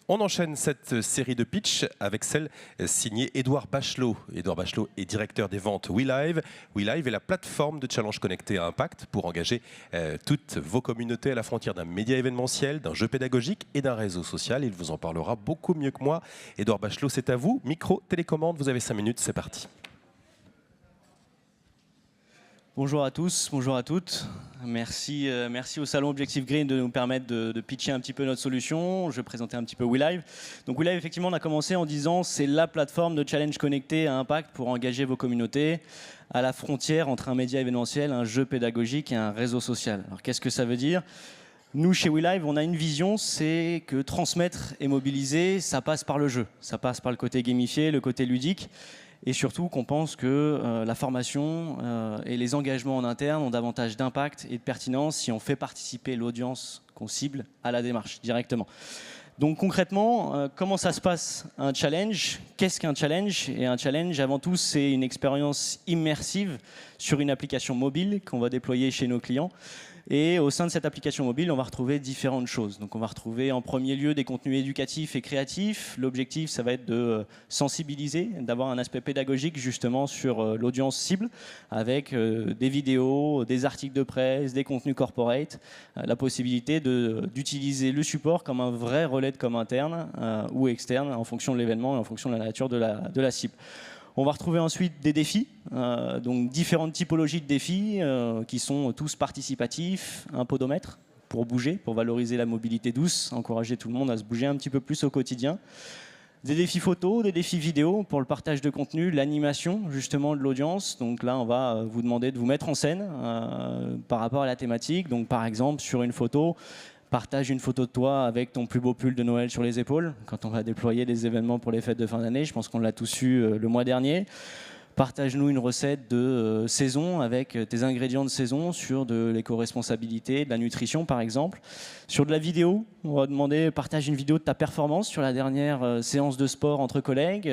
On enchaîne cette série de pitch avec celle signée Édouard Bachelot. Édouard Bachelot est directeur des ventes WeLive. WeLive est la plateforme de challenge connecté à impact pour engager toutes vos communautés à la frontière d'un média événementiel, d'un jeu pédagogique et d'un réseau social. Il vous en parlera beaucoup mieux que moi. Édouard Bachelot, c'est à vous. Micro, télécommande, vous avez 5 minutes, c'est parti. Bonjour à tous, bonjour à toutes. Merci au Salon Objectif Green de nous permettre de pitcher un petit peu notre solution. Je vais présenter un petit peu WeLive. Donc WeLive, effectivement, on a commencé en disant c'est la plateforme de challenge connecté à impact pour engager vos communautés à la frontière entre un média événementiel, un jeu pédagogique et un réseau social. Alors qu'est-ce que ça veut dire ? Nous, chez WeLive, on a une vision, c'est que transmettre et mobiliser, ça passe par le jeu. Ça passe par le côté gamifié, le côté ludique. Et surtout qu'on pense que la formation et les engagements en interne ont davantage d'impact et de pertinence si on fait participer l'audience qu'on cible à la démarche directement. Donc concrètement, comment ça se passe un challenge ? Qu'est-ce qu'un challenge ? Et un challenge, avant tout, c'est une expérience immersive sur une application mobile qu'on va déployer chez nos clients. Et au sein de cette application mobile, on va retrouver différentes choses. Donc on va retrouver en premier lieu des contenus éducatifs et créatifs. L'objectif, ça va être de sensibiliser, d'avoir un aspect pédagogique justement sur l'audience cible, avec des vidéos, des articles de presse, des contenus corporate, la possibilité d'utiliser le support comme un vrai relais de com interne ou externe en fonction de l'événement et en fonction de la nature de la cible. On va retrouver ensuite des défis, donc différentes typologies de défis qui sont tous participatifs, un podomètre pour bouger, pour valoriser la mobilité douce, encourager tout le monde à se bouger un petit peu plus au quotidien. Des défis photos, des défis vidéo pour le partage de contenu, l'animation justement de l'audience. Donc là, on va vous demander de vous mettre en scène par rapport à la thématique. Donc par exemple, sur une photo, partage une photo de toi avec ton plus beau pull de Noël sur les épaules quand on va déployer des événements pour les fêtes de fin d'année. Je pense qu'on l'a tous eu le mois dernier. Partage-nous une recette de saison avec tes ingrédients de saison sur de l'éco-responsabilité, de la nutrition par exemple. Sur de la vidéo, on va demander partage une vidéo de ta performance sur la dernière séance de sport entre collègues.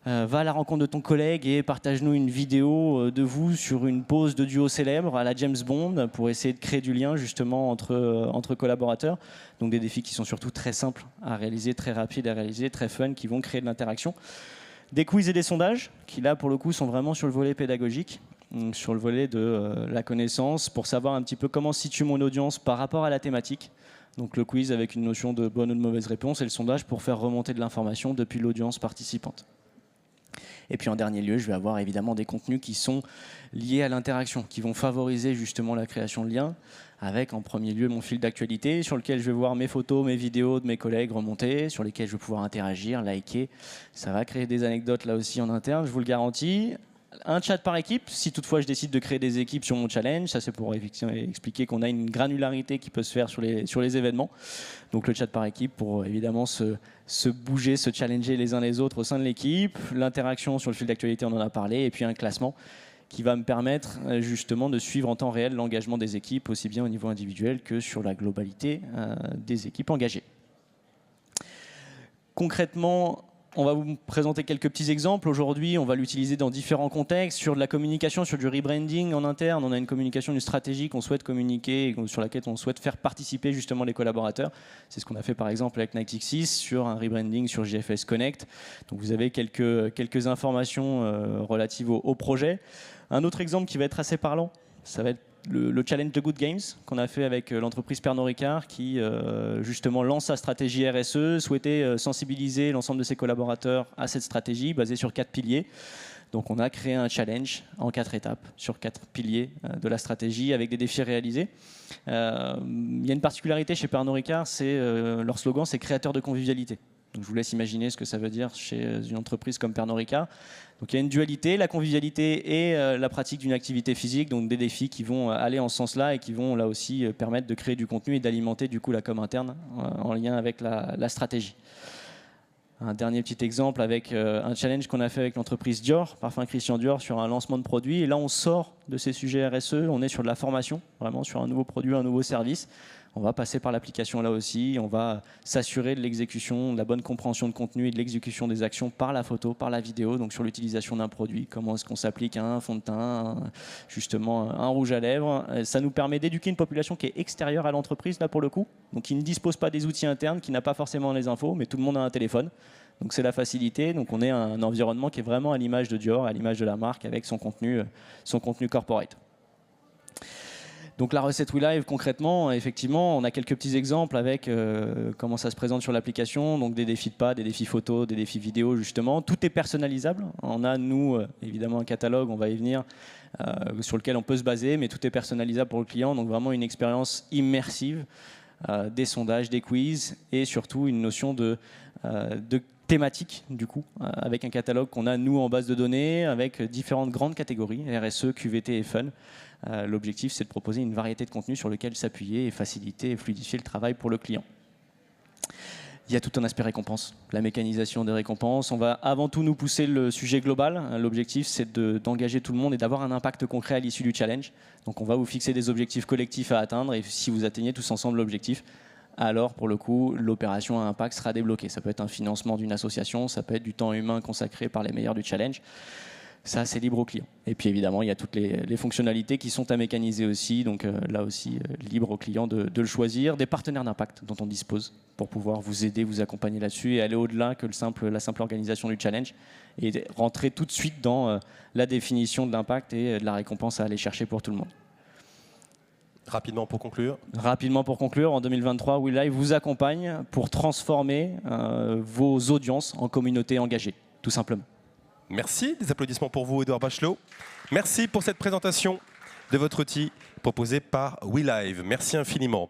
Va à la rencontre de ton collègue et partage-nous une vidéo de vous sur une pause de duo célèbre à la James Bond pour essayer de créer du lien justement entre collaborateurs. Donc des défis qui sont surtout très simples à réaliser, très rapides à réaliser, très fun, qui vont créer de l'interaction. Des quiz et des sondages qui là pour le coup sont vraiment sur le volet pédagogique, donc sur le volet de la connaissance pour savoir un petit peu comment situe mon audience par rapport à la thématique. Donc le quiz avec une notion de bonne ou de mauvaise réponse et le sondage pour faire remonter de l'information depuis l'audience participante. Et puis en dernier lieu, je vais avoir évidemment des contenus qui sont liés à l'interaction, qui vont favoriser justement la création de liens, avec en premier lieu mon fil d'actualité, sur lequel je vais voir mes photos, mes vidéos de mes collègues remonter, sur lesquels je vais pouvoir interagir, liker. Ça va créer des anecdotes là aussi en interne, je vous le garantis. Un chat par équipe, si toutefois je décide de créer des équipes sur mon challenge, ça c'est pour expliquer qu'on a une granularité qui peut se faire sur les événements. Donc le chat par équipe pour évidemment se bouger, se challenger les uns les autres au sein de l'équipe. L'interaction sur le fil d'actualité, on en a parlé. Et puis un classement qui va me permettre justement de suivre en temps réel l'engagement des équipes, aussi bien au niveau individuel que sur la globalité des équipes engagées. Concrètement, on va vous présenter quelques petits exemples. Aujourd'hui, on va l'utiliser dans différents contextes, sur de la communication, sur du rebranding en interne. On a une communication, une stratégie qu'on souhaite communiquer, sur laquelle on souhaite faire participer justement les collaborateurs. C'est ce qu'on a fait par exemple avec Night6 sur un rebranding sur JFS Connect. Donc vous avez quelques informations relatives au projet. Un autre exemple qui va être assez parlant, ça va être le challenge de Good Games qu'on a fait avec l'entreprise Pernod Ricard qui justement lance sa stratégie RSE, souhaitait sensibiliser l'ensemble de ses collaborateurs à cette stratégie basée sur 4 piliers. Donc on a créé un challenge en 4 étapes sur 4 piliers de la stratégie avec des défis réalisés. Il y a une particularité chez Pernod Ricard, c'est leur slogan, c'est créateur de convivialité. Donc je vous laisse imaginer ce que ça veut dire chez une entreprise comme Pernod Ricard. Donc il y a une dualité, la convivialité et la pratique d'une activité physique, donc des défis qui vont aller en ce sens-là et qui vont là aussi permettre de créer du contenu et d'alimenter du coup la com interne en lien avec la stratégie. Un dernier petit exemple avec un challenge qu'on a fait avec l'entreprise Dior, Parfum Christian Dior, sur un lancement de produit. Et là, on sort de ces sujets RSE, on est sur de la formation, vraiment sur un nouveau produit, un nouveau service. On va passer par l'application là aussi. On va s'assurer de l'exécution, de la bonne compréhension de contenu et de l'exécution des actions par la photo, par la vidéo, donc sur l'utilisation d'un produit, comment est-ce qu'on s'applique un fond de teint, justement un rouge à lèvres. Ça nous permet d'éduquer une population qui est extérieure à l'entreprise, là pour le coup, donc qui ne dispose pas des outils internes, qui n'a pas forcément les infos, mais tout le monde a un téléphone. Donc c'est la facilité. Donc on est un environnement qui est vraiment à l'image de Dior, à l'image de la marque, avec son contenu corporate. Donc la recette WeLive, concrètement, effectivement, on a quelques petits exemples avec comment ça se présente sur l'application, donc des défis de pas, des défis photos, des défis vidéo, justement. Tout est personnalisable. On a, nous, évidemment, un catalogue, on va y venir, sur lequel on peut se baser, mais tout est personnalisable pour le client, donc vraiment une expérience immersive, des sondages, des quiz, et surtout une notion de thématique, du coup, avec un catalogue qu'on a, nous, en base de données, avec différentes grandes catégories, RSE, QVT et Fun. L'objectif, c'est de proposer une variété de contenus sur lesquels s'appuyer et faciliter et fluidifier le travail pour le client. Il y a tout un aspect récompense, la mécanisation des récompenses. On va avant tout nous pousser le sujet global. L'objectif, c'est d'engager tout le monde et d'avoir un impact concret à l'issue du challenge. Donc on va vous fixer des objectifs collectifs à atteindre, et si vous atteignez tous ensemble l'objectif, alors pour le coup, l'opération à impact sera débloquée. Ça peut être un financement d'une association, ça peut être du temps humain consacré par les meilleurs du challenge. Ça, c'est libre au client. Et puis évidemment, il y a toutes les fonctionnalités qui sont à mécaniser aussi. Donc là aussi, libre au client de le choisir. Des partenaires d'impact dont on dispose pour pouvoir vous aider, vous accompagner là-dessus et aller au-delà que la simple organisation du challenge et rentrer tout de suite dans la définition de l'impact et de la récompense à aller chercher pour tout le monde. Rapidement pour conclure. Rapidement pour conclure, en 2023, WeLive vous accompagne pour transformer vos audiences en communautés engagées, tout simplement. Merci, des applaudissements pour vous, Édouard Bachelot. Merci pour cette présentation de votre outil proposé par WeLive. Merci infiniment.